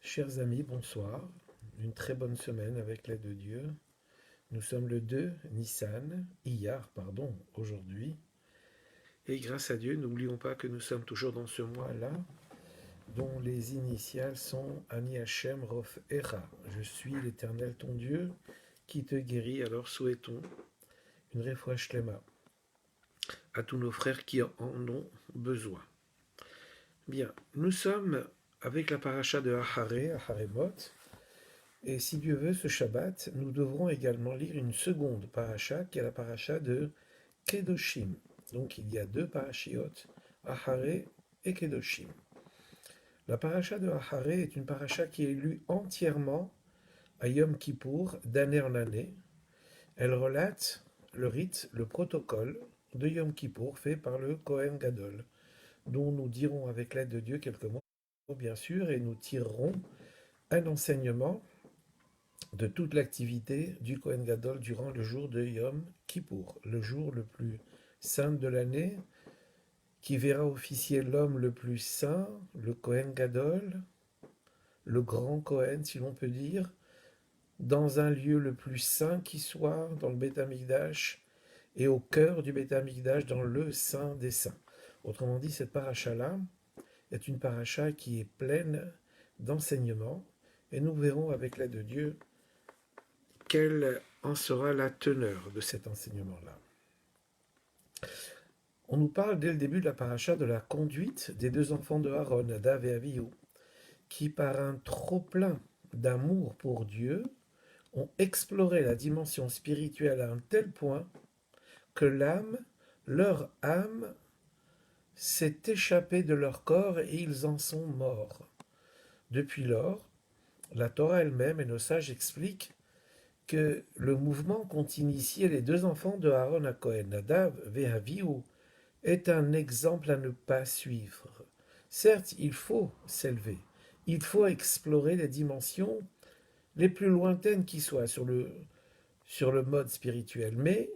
Chers amis, bonsoir. Une très bonne semaine avec l'aide de Dieu. Nous sommes le 2 Nissan, Iyar, pardon, aujourd'hui. Et grâce à Dieu, n'oublions pas que nous sommes toujours dans ce mois-là, dont les initiales sont Ani Hashem Rof Echa. Je suis l'Éternel ton Dieu qui te guérit. Alors souhaitons une réfoua shlema à tous nos frères qui en ont besoin. Bien, nous sommes avec la paracha de Aharemot. Et si Dieu veut, ce Shabbat, nous devrons également lire une seconde paracha, qui est la paracha de Kedoshim. Donc il y a deux parashiot, Aharé et Kedoshim. La paracha de Aharé est une paracha qui est lue entièrement à Yom Kippour, d'année en année. Elle relate le rite, le protocole de Yom Kippour fait par le Kohen Gadol, dont nous dirons avec l'aide de Dieu quelques mots, bien sûr, et nous tirerons un enseignement de toute l'activité du Kohen Gadol durant le jour de Yom Kippour, le jour le plus saint de l'année, qui verra officier l'homme le plus saint, le Kohen Gadol, le grand Kohen, si l'on peut dire, dans un lieu le plus saint qui soit, dans le Beth Amikdash, et au cœur du Beth Amikdash, dans le saint des saints. Autrement dit, cette paracha-là est une paracha qui est pleine d'enseignements, et nous verrons avec l'aide de Dieu quelle en sera la teneur de cet enseignement-là. On nous parle dès le début de la paracha de la conduite des deux enfants de Aaron, Nadav et Avihu, qui par un trop-plein d'amour pour Dieu ont exploré la dimension spirituelle à un tel point que leur âme, s'est échappée de leur corps et ils en sont morts. Depuis lors, la Torah elle-même et nos sages expliquent que le mouvement qu'ont initié les deux enfants de Aaron à Cohen, Nadav et Avihu, est un exemple à ne pas suivre. Certes, il faut s'élever, il faut explorer les dimensions les plus lointaines qui soient sur le mode spirituel, mais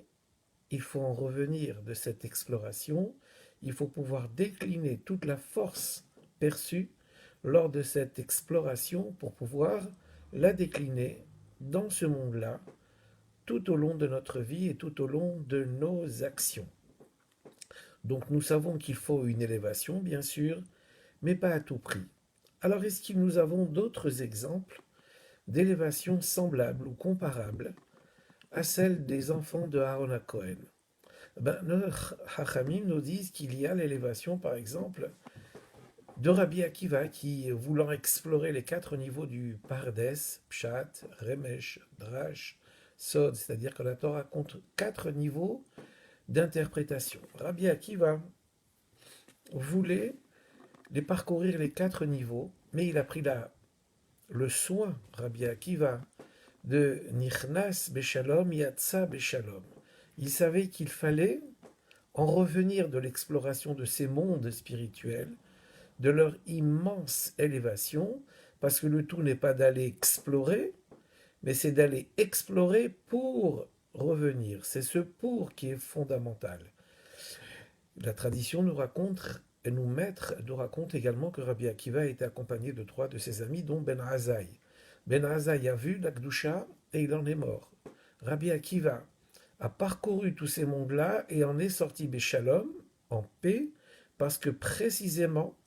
il faut en revenir de cette exploration, il faut pouvoir décliner toute la force perçue lors de cette exploration pour pouvoir la décliner dans ce monde-là, tout au long de notre vie et tout au long de nos actions. Donc nous savons qu'il faut une élévation, bien sûr, mais pas à tout prix. Alors est-ce que nous avons d'autres exemples d'élévation semblables ou comparables à celle des enfants de Aaron à Cohen? Nos Hachamim nous disent qu'il y a l'élévation, par exemple, de Rabbi Akiva qui, voulant explorer les 4 niveaux du Pardes, Pshat, Remesh, Drash, Sod, c'est-à-dire que la Torah compte 4 niveaux d'interprétation. Rabbi Akiva voulait les parcourir les 4 niveaux, mais il a pris le soin, Rabbi Akiva, de Nichnas Beshalom, Yatsa Beshalom. Il savait qu'il fallait en revenir de l'exploration de ces mondes spirituels, de leur immense élévation, parce que le tout n'est pas d'aller explorer, mais c'est d'aller explorer pour revenir. C'est ce pour qui est fondamental. La tradition nous raconte, et nos maîtres nous racontent également que Rabbi Akiva était accompagné de 3 de ses amis, dont Ben Azaï. Ben Azaï a vu la Gdusha et il en est mort. Rabbi Akiva a parcouru tous ces mondes-là et en est sorti Béchalom, en paix, parce que précisément,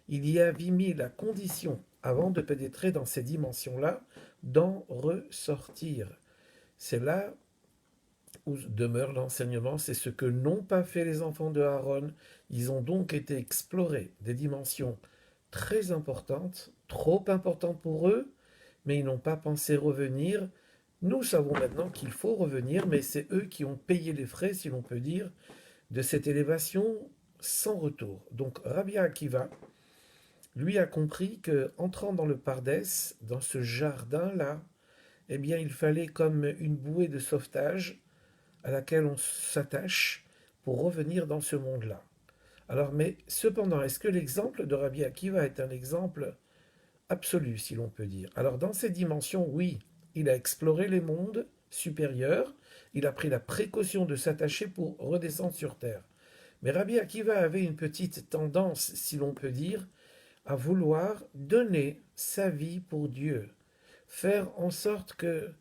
il y avait mis la condition, avant de pénétrer dans ces dimensions-là, d'en ressortir. C'est là où demeure l'enseignement, c'est ce que n'ont pas fait les enfants de Aaron. Ils ont donc été explorer des dimensions très importantes, trop importantes pour eux, mais ils n'ont pas pensé revenir. Nous savons maintenant qu'il faut revenir, mais c'est eux qui ont payé les frais, si l'on peut dire, de cette élévation sans retour. Donc Rabbi Akiva, lui, a compris que, entrant dans le Pardès, dans ce jardin-là, eh bien, il fallait comme une bouée de sauvetage à laquelle on s'attache pour revenir dans ce monde-là. Alors, mais cependant, est-ce que l'exemple de Rabbi Akiva est un exemple absolu, si l'on peut dire? Alors, dans ces dimensions, oui, il a exploré les mondes supérieurs, il a pris la précaution de s'attacher pour redescendre sur Terre. Mais Rabbi Akiva avait une petite tendance, si l'on peut dire, à vouloir donner sa vie pour Dieu, faire en sorte que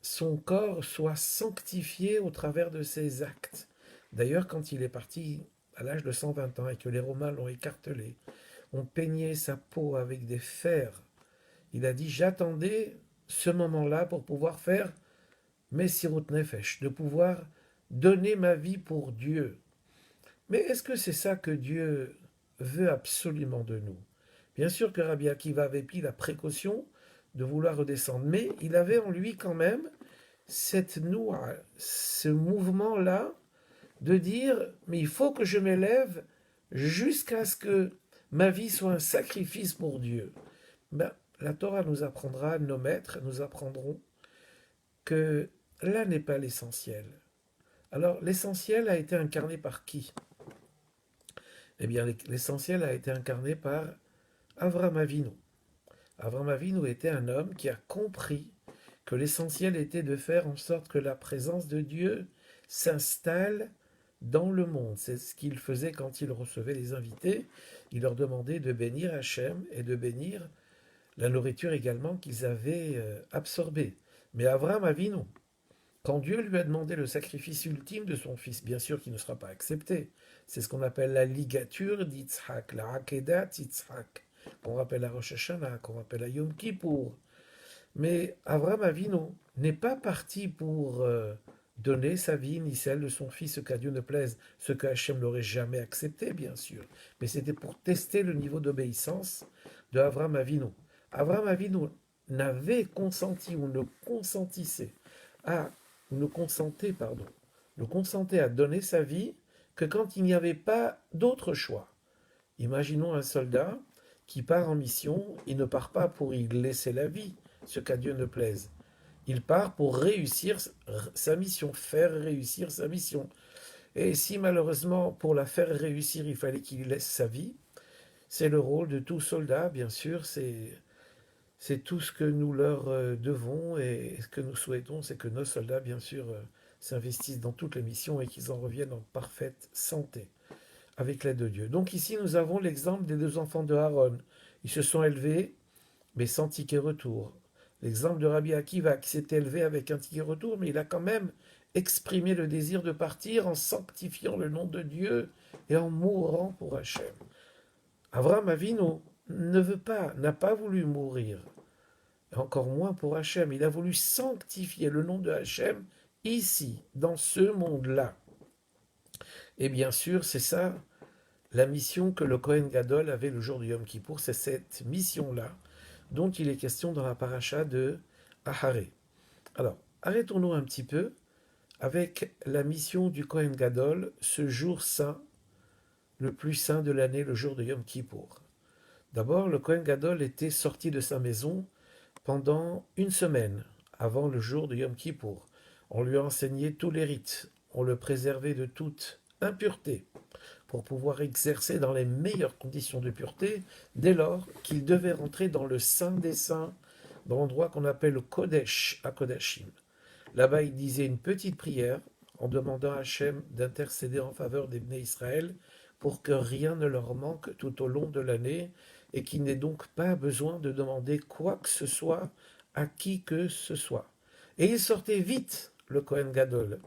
son corps soit sanctifié au travers de ses actes. D'ailleurs, quand il est parti à l'âge de 120 ans et que les Romains l'ont écartelé, ont peigné sa peau avec des fers, il a dit: j'attendais ce moment-là pour pouvoir faire Messirut Nefesh, de pouvoir donner ma vie pour Dieu. Mais est-ce que c'est ça que Dieu veut absolument de nous? Bien sûr que Rabbi Akiva avait pris la précaution de vouloir redescendre, mais il avait en lui quand même cette noix, ce mouvement-là de dire, mais il faut que je m'élève jusqu'à ce que ma vie soit un sacrifice pour Dieu. Ben, la Torah nous apprendra, nos maîtres nous apprendront que là n'est pas l'essentiel. Alors l'essentiel a été incarné par qui? Eh bien l'essentiel a été incarné par Avram Avinu. Avram Avinu était un homme qui a compris que l'essentiel était de faire en sorte que la présence de Dieu s'installe dans le monde. C'est ce qu'il faisait quand il recevait les invités. Il leur demandait de bénir Hachem et de bénir la nourriture également qu'ils avaient absorbée. Mais Avram Avinu, quand Dieu lui a demandé le sacrifice ultime de son fils, bien sûr qu'il ne sera pas accepté. C'est ce qu'on appelle la ligature d'Yitzhak, la Akedat Yitzhak, qu'on rappelle à Rosh Hashanah, qu'on rappelle à Yom Kippour. Mais Avram Avinu n'est pas parti pour donner sa vie ni celle de son fils, ce qu'à Dieu ne plaise, ce que Hachem n'aurait jamais accepté, bien sûr. Mais c'était pour tester le niveau d'obéissance de Avram Avinu. Avram Avinu n'avait consenti ou ne consentissait à, ou ne consentait, pardon, ne consentait à donner sa vie que quand il n'y avait pas d'autre choix. Imaginons un soldat qui part en mission, il ne part pas pour y laisser la vie, ce qu'à Dieu ne plaise. Il part pour réussir sa mission, faire réussir sa mission. Et si malheureusement, pour la faire réussir, il fallait qu'il laisse sa vie, c'est le rôle de tout soldat, bien sûr, c'est tout ce que nous leur devons et ce que nous souhaitons, c'est que nos soldats, bien sûr, s'investissent dans toutes les missions et qu'ils en reviennent en parfaite santé, avec l'aide de Dieu. Donc ici, nous avons l'exemple des deux enfants de Aaron. Ils se sont élevés, mais sans ticket retour. L'exemple de Rabbi Akiva, qui s'est élevé avec un ticket retour, mais il a quand même exprimé le désir de partir en sanctifiant le nom de Dieu et en mourant pour Hachem. Avram Avinu n'a pas voulu mourir, et encore moins pour Hachem. Il a voulu sanctifier le nom de Hachem ici, dans ce monde-là. Et bien sûr, c'est ça la mission que le Kohen Gadol avait le jour du Yom Kippour, c'est cette mission-là dont il est question dans la paracha de Aharé. Alors, arrêtons-nous un petit peu avec la mission du Kohen Gadol, ce jour saint, le plus saint de l'année, le jour de Yom Kippour. D'abord, le Kohen Gadol était sorti de sa maison pendant une semaine avant le jour de Yom Kippour. On lui a enseigné tous les rites, on le préservait de toute impureté pour pouvoir exercer dans les meilleures conditions de pureté dès lors qu'il devait rentrer dans le Saint des Saints, dans l'endroit qu'on appelle le Kodesh à Kodashim. Là-bas, il disait une petite prière en demandant à Hachem d'intercéder en faveur des Bnei Israël pour que rien ne leur manque tout au long de l'année et qu'il n'ait donc pas besoin de demander quoi que ce soit à qui que ce soit. Et il sortait vite, le Kohen Gadol,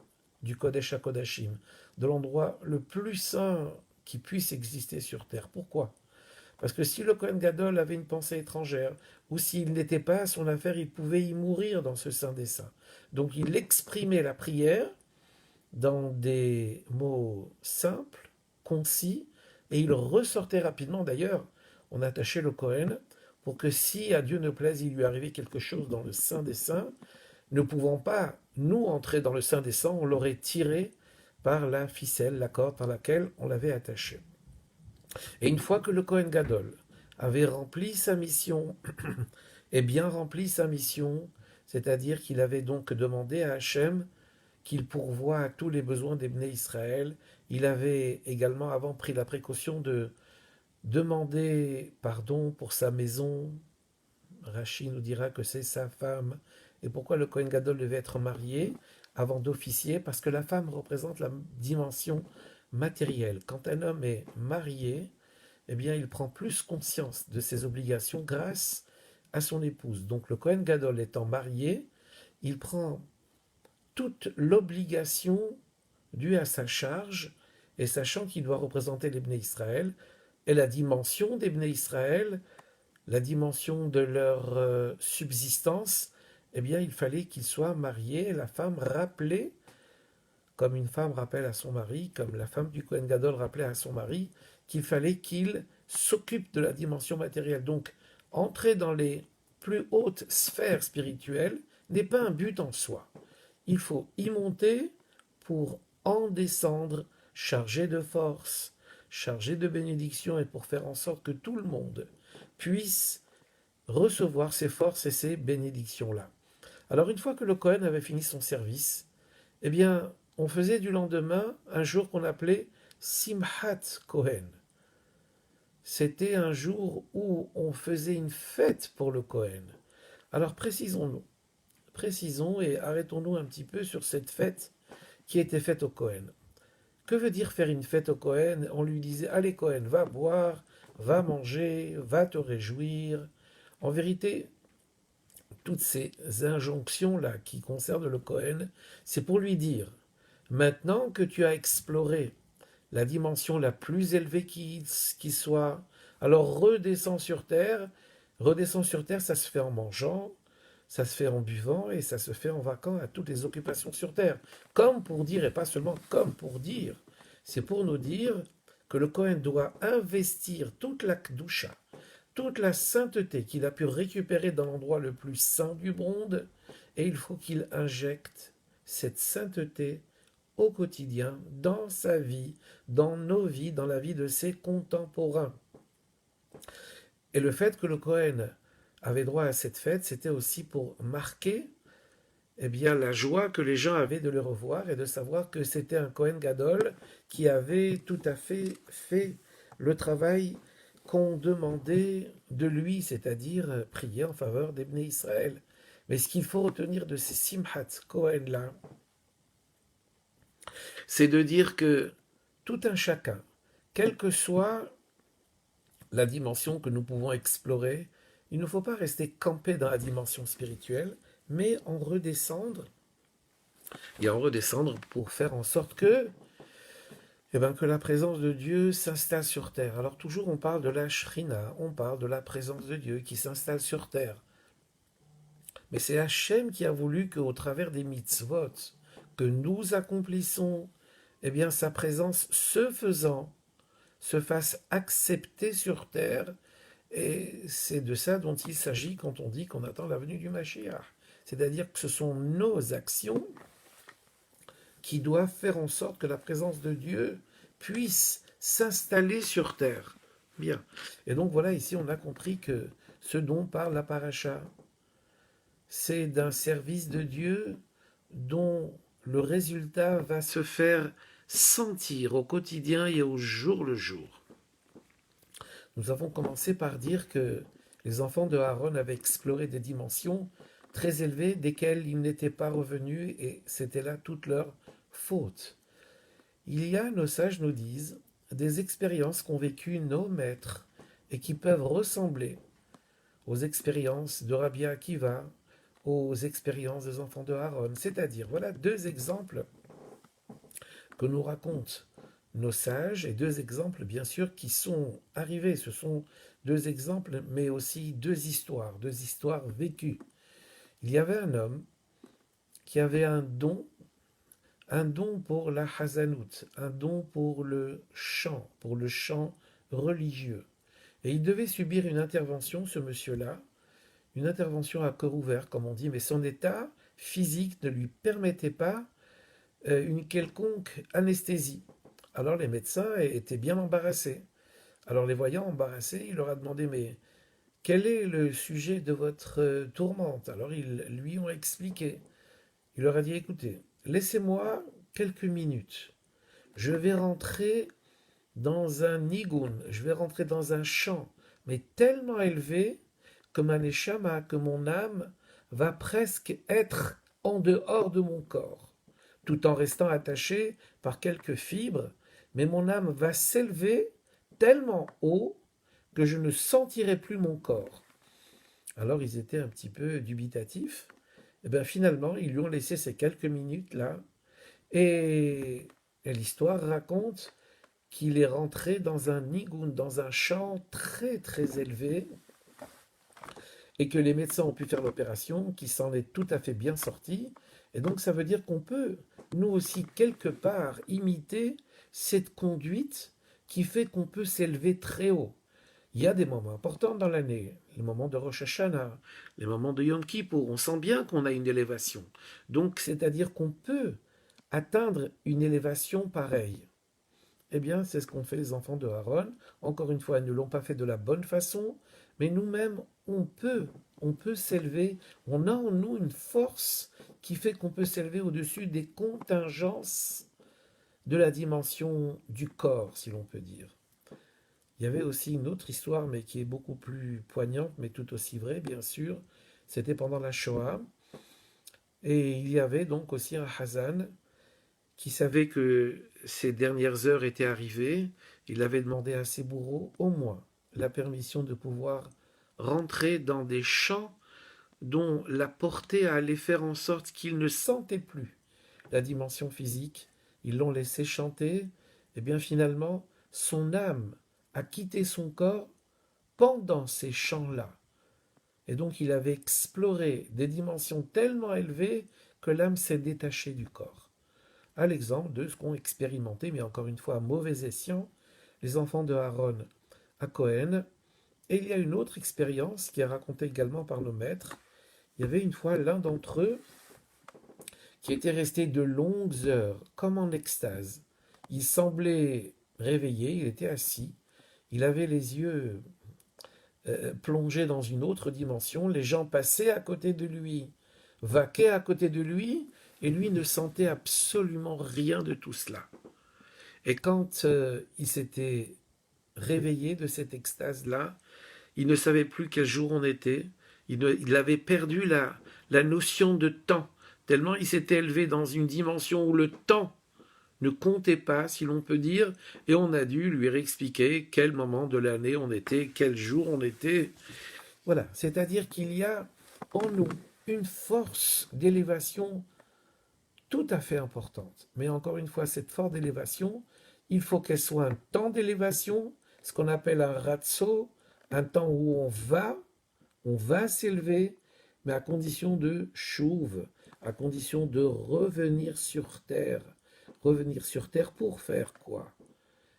du Kodesh à Kodashim, de l'endroit le plus saint qui puisse exister sur terre. Pourquoi? Parce que si le Kohen Gadol avait une pensée étrangère, ou s'il n'était pas à son affaire, il pouvait y mourir dans ce Saint des Saints. Donc il exprimait la prière dans des mots simples, concis, et il ressortait rapidement. D'ailleurs, on attachait le Kohen pour que si à Dieu ne plaise, il lui arrivait quelque chose dans le Saint des Saints, ne pouvant pas, nous, entrer dans le Saint des Saints, on l'aurait tiré par la ficelle, la corde par laquelle on l'avait attaché. Et une fois que le Kohen Gadol avait rempli sa mission, et bien rempli sa mission, c'est-à-dire qu'il avait donc demandé à Hachem qu'il pourvoie à tous les besoins des Bnei Israël, il avait également avant pris la précaution de demander pardon pour sa maison. Rachi nous dira que c'est sa femme. Et pourquoi le Kohen Gadol devait être marié avant d'officier? Parce que la femme représente la dimension matérielle. Quand un homme est marié, eh bien, il prend plus conscience de ses obligations grâce à son épouse. Donc le Kohen Gadol étant marié, il prend toute l'obligation due à sa charge, et sachant qu'il doit représenter les Bnei Israël, et la dimension des Bnei Israël, la dimension de leur subsistance, eh bien, il fallait qu'il soit marié, la femme rappelée, comme une femme rappelle à son mari, comme la femme du Kohen Gadol rappelait à son mari, qu'il fallait qu'il s'occupe de la dimension matérielle. Donc, entrer dans les plus hautes sphères spirituelles n'est pas un but en soi. Il faut y monter pour en descendre, chargé de force, chargé de bénédiction, et pour faire en sorte que tout le monde puisse recevoir ces forces et ces bénédictions-là. Alors une fois que le Kohen avait fini son service, eh bien, on faisait du lendemain un jour qu'on appelait Simchat Kohen. C'était un jour où on faisait une fête pour le Kohen. Alors précisons et arrêtons-nous un petit peu sur cette fête qui était faite au Kohen. Que veut dire faire une fête au Kohen? On lui disait, allez Kohen, va boire, va manger, va te réjouir. En vérité, toutes ces injonctions-là qui concernent le Kohen, c'est pour lui dire, maintenant que tu as exploré la dimension la plus élevée qui soit, alors redescends sur terre. Redescends sur terre, ça se fait en mangeant, ça se fait en buvant et ça se fait en vaquant à toutes les occupations sur terre. Comme pour dire, et pas seulement comme pour dire, c'est pour nous dire que le Kohen doit investir toute la Kdusha, toute la sainteté qu'il a pu récupérer dans l'endroit le plus saint du monde, et il faut qu'il injecte cette sainteté au quotidien, dans sa vie, dans nos vies, dans la vie de ses contemporains. Et le fait que le Kohen avait droit à cette fête, c'était aussi pour marquer eh bien, la joie que les gens avaient de le revoir et de savoir que c'était un Kohen Gadol qui avait tout à fait le travail qu'on demandait de lui, c'est-à-dire prier en faveur des Bnei Israël. Mais ce qu'il faut retenir de ces Simchat Kohen-là, c'est de dire que tout un chacun, quelle que soit la dimension que nous pouvons explorer, il ne faut pas rester campé dans la dimension spirituelle, mais en redescendre, et en redescendre pour faire en sorte que la présence de Dieu s'installe sur terre. Alors toujours on parle de la Shrina, on parle de la présence de Dieu qui s'installe sur terre. Mais c'est Hachem qui a voulu qu'au travers des mitzvot que nous accomplissons, eh bien sa présence se faisant, se fasse accepter sur terre. Et c'est de ça dont il s'agit quand on dit qu'on attend la venue du Mashiach. C'est-à-dire que ce sont nos actions qui doivent faire en sorte que la présence de Dieu puisse s'installer sur terre. Bien. Et donc voilà, ici on a compris que ce dont parle la paracha, c'est d'un service de Dieu dont le résultat va se faire sentir au quotidien et au jour le jour. Nous avons commencé par dire que les enfants de Aaron avaient exploré des dimensions très élevées desquelles ils n'étaient pas revenus et c'était là toute leur faute. Il y a, nos sages nous disent, des expériences qu'ont vécues nos maîtres et qui peuvent ressembler aux expériences de Rabbi Akiva, aux expériences des enfants de Aaron. C'est-à-dire, voilà deux exemples que nous racontent nos sages, et deux exemples, bien sûr, qui sont arrivés. Ce sont deux exemples, mais aussi deux histoires vécues. Il y avait un homme qui avait un don pour la Hazanout, un don pour le chant religieux. Et il devait subir une intervention, ce monsieur-là, une intervention à cœur ouvert, comme on dit, mais son état physique ne lui permettait pas une quelconque anesthésie. Alors les médecins étaient bien embarrassés. Alors les voyant embarrassés, il leur a demandé, mais quel est le sujet de votre tourmente? Alors ils lui ont expliqué. Il leur a dit, écoutez, laissez-moi quelques minutes. Je vais rentrer dans un nigun, je vais rentrer dans un chant, mais tellement élevé que ma neshama, que mon âme, va presque être en dehors de mon corps, tout en restant attachée par quelques fibres, mais mon âme va s'élever tellement haut que je ne sentirai plus mon corps. Alors ils étaient un petit peu dubitatifs. Et bien finalement, ils lui ont laissé ces quelques minutes là. Et l'histoire raconte qu'il est rentré dans un nigun, dans un champ très très élevé, et que les médecins ont pu faire l'opération, qu'il s'en est tout à fait bien sorti. Et donc ça veut dire qu'on peut, nous aussi, quelque part, imiter cette conduite qui fait qu'on peut s'élever très haut. Il y a des moments importants dans l'année, les moments de Rosh Hashanah, les moments de Yom Kippour, on sent bien qu'on a une élévation. Donc c'est-à-dire qu'on peut atteindre une élévation pareille. Eh bien, c'est ce qu'ont fait les enfants de Aaron. Encore une fois, ils ne l'ont pas fait de la bonne façon, mais nous-mêmes, on peut s'élever. On a en nous une force qui fait qu'on peut s'élever au-dessus des contingences de la dimension du corps, si l'on peut dire. Il y avait aussi une autre histoire, mais qui est beaucoup plus poignante, mais tout aussi vraie, bien sûr. C'était pendant la Shoah. Et il y avait donc aussi un Hazan qui savait que ses dernières heures étaient arrivées. Il avait demandé à ses bourreaux au moins la permission de pouvoir rentrer dans des champs dont la portée allait faire en sorte qu'il ne sentait plus la dimension physique. Ils l'ont laissé chanter. Et bien finalement, son âme a quitté son corps pendant ces chants-là. Et donc il avait exploré des dimensions tellement élevées que l'âme s'est détachée du corps. À l'exemple de ce qu'ont expérimenté, mais encore une fois à mauvais escient, les enfants de Aaron à Cohen. Et il y a une autre expérience qui est racontée également par nos maîtres. Il y avait une fois l'un d'entre eux qui était resté de longues heures, comme en extase. Il semblait réveillé, il était assis, il avait les yeux plongés dans une autre dimension, les gens passaient à côté de lui, vaquaient à côté de lui, et lui ne sentait absolument rien de tout cela. Et quand il s'était réveillé de cette extase-là, il ne savait plus quel jour on était, il avait perdu la notion de temps, tellement il s'était élevé dans une dimension où le temps ne comptait pas, si l'on peut dire, et on a dû lui réexpliquer quel moment de l'année on était, quel jour on était. Voilà, c'est-à-dire qu'il y a en nous une force d'élévation tout à fait importante. Mais encore une fois, cette force d'élévation, il faut qu'elle soit un temps d'élévation, ce qu'on appelle un ratso, un temps où on va s'élever, mais à condition de chouve, à condition de revenir sur terre. Revenir sur terre pour faire quoi?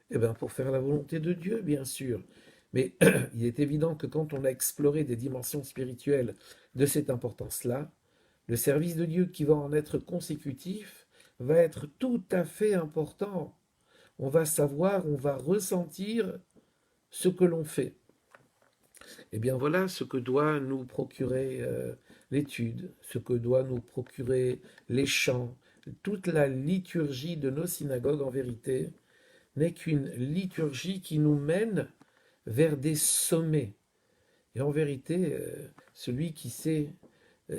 Eh bien, pour faire la volonté de Dieu, bien sûr. Mais il est évident que quand on a exploré des dimensions spirituelles de cette importance-là, le service de Dieu qui va en être consécutif va être tout à fait important. On va savoir, on va ressentir ce que l'on fait. Eh bien voilà ce que doit nous procurer l'étude, ce que doit nous procurer les chants. Toute la liturgie de nos synagogues, en vérité, n'est qu'une liturgie qui nous mène vers des sommets. Et en vérité, celui qui sait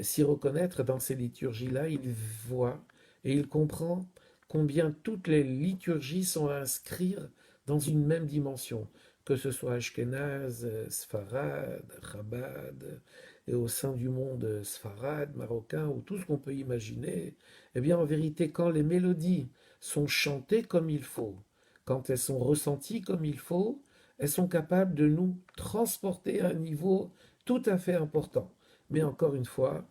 s'y reconnaître dans ces liturgies-là, il voit et il comprend combien toutes les liturgies sont à inscrire dans une même dimension, que ce soit Ashkenaz, Sfarad, Chabad, et au sein du monde Sfarad, marocain, ou tout ce qu'on peut imaginer. Eh bien, en vérité, quand les mélodies sont chantées comme il faut, quand elles sont ressenties comme il faut, elles sont capables de nous transporter à un niveau tout à fait important. Mais encore une fois,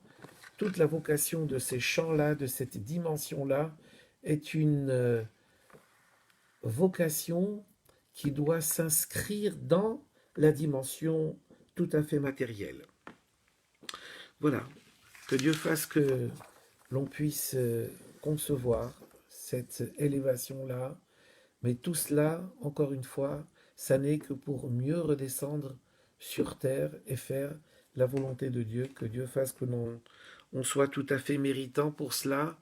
toute la vocation de ces chants-là, de cette dimension-là, est une vocation qui doit s'inscrire dans la dimension tout à fait matérielle. Voilà, que Dieu fasse que l'on puisse concevoir cette élévation-là, mais tout cela, encore une fois, ça n'est que pour mieux redescendre sur terre et faire la volonté de Dieu, que Dieu fasse que on soit tout à fait méritant pour cela.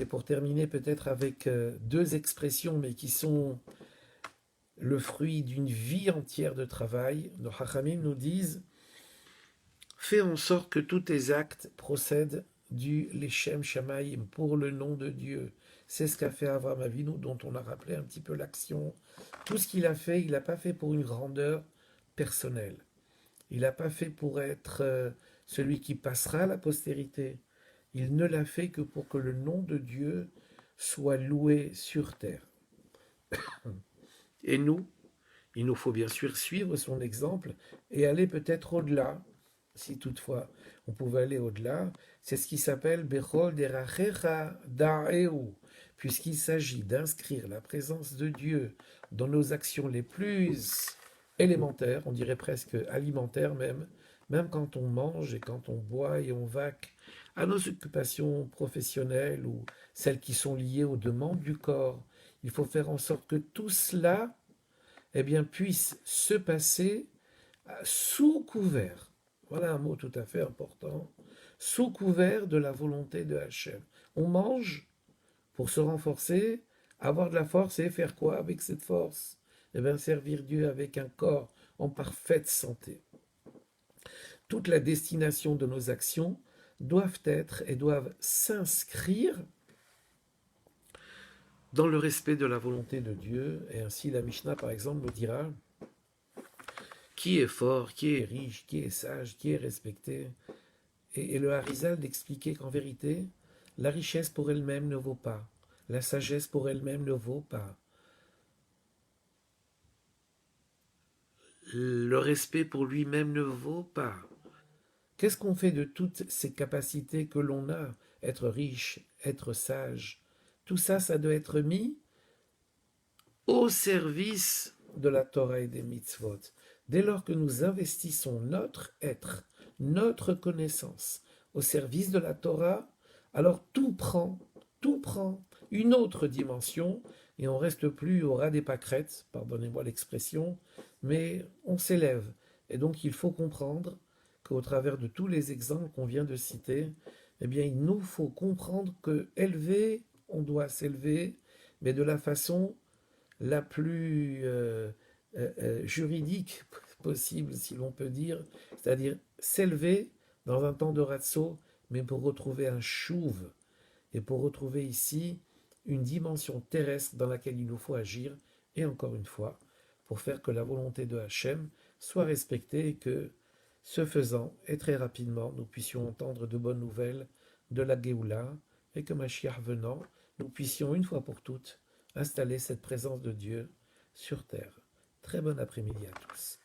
Et pour terminer peut-être avec deux expressions, mais qui sont le fruit d'une vie entière de travail, nos Chachamim nous disent: fais en sorte que tous tes actes procèdent du Leshem Shamayim, pour le nom de Dieu. C'est ce qu'a fait Avraham Avinu, dont on a rappelé un petit peu l'action. Tout ce qu'il a fait, il l'a pas fait pour une grandeur personnelle. Il l'a pas fait pour être celui qui passera à la postérité. Il ne l'a fait que pour que le nom de Dieu soit loué sur terre. Et nous, il nous faut bien sûr suivre son exemple et aller peut-être au-delà, si toutefois on pouvait aller au-delà. C'est ce qui s'appelle Bechol derachecha da'eu, puisqu'il s'agit d'inscrire la présence de Dieu dans nos actions les plus élémentaires, on dirait presque alimentaires même, même quand on mange et quand on boit et on vaque, à nos occupations professionnelles ou celles qui sont liées aux demandes du corps. Il faut faire en sorte que tout cela puisse se passer sous couvert. Voilà un mot tout à fait important. Sous couvert de la volonté de Hachem. On mange pour se renforcer, avoir de la force et faire quoi avec cette force? Servir Dieu avec un corps en parfaite santé. Toute la destination de nos actions doivent être et doivent s'inscrire dans le respect de la volonté de Dieu. Et ainsi la Mishnah, par exemple, nous dira qui est fort, qui est riche, qui est sage, qui est respecté. Et le Harizal d'expliquer qu'en vérité, la richesse pour elle-même ne vaut pas, la sagesse pour elle-même ne vaut pas, le respect pour lui-même ne vaut pas. Qu'est-ce qu'on fait de toutes ces capacités que l'on a? Être riche, être sage, tout ça, ça doit être mis au service de la Torah et des mitzvot. Dès lors que nous investissons notre être, notre connaissance au service de la Torah, alors tout prend une autre dimension et on reste plus au ras des pâquerettes, pardonnez-moi l'expression, mais on s'élève. Et donc il faut comprendre qu'au travers de tous les exemples qu'on vient de citer, il nous faut comprendre que élever, on doit s'élever, mais de la façon la plus juridique possible, si l'on peut dire, c'est-à-dire s'élever dans un temps de ratso, mais pour retrouver un chouve, et pour retrouver ici une dimension terrestre dans laquelle il nous faut agir, et encore une fois, pour faire que la volonté de Hachem soit respectée et que, ce faisant, et très rapidement, nous puissions entendre de bonnes nouvelles de la Géoula, et que Mashiach venant, nous puissions une fois pour toutes installer cette présence de Dieu sur terre. Très bon après-midi à tous.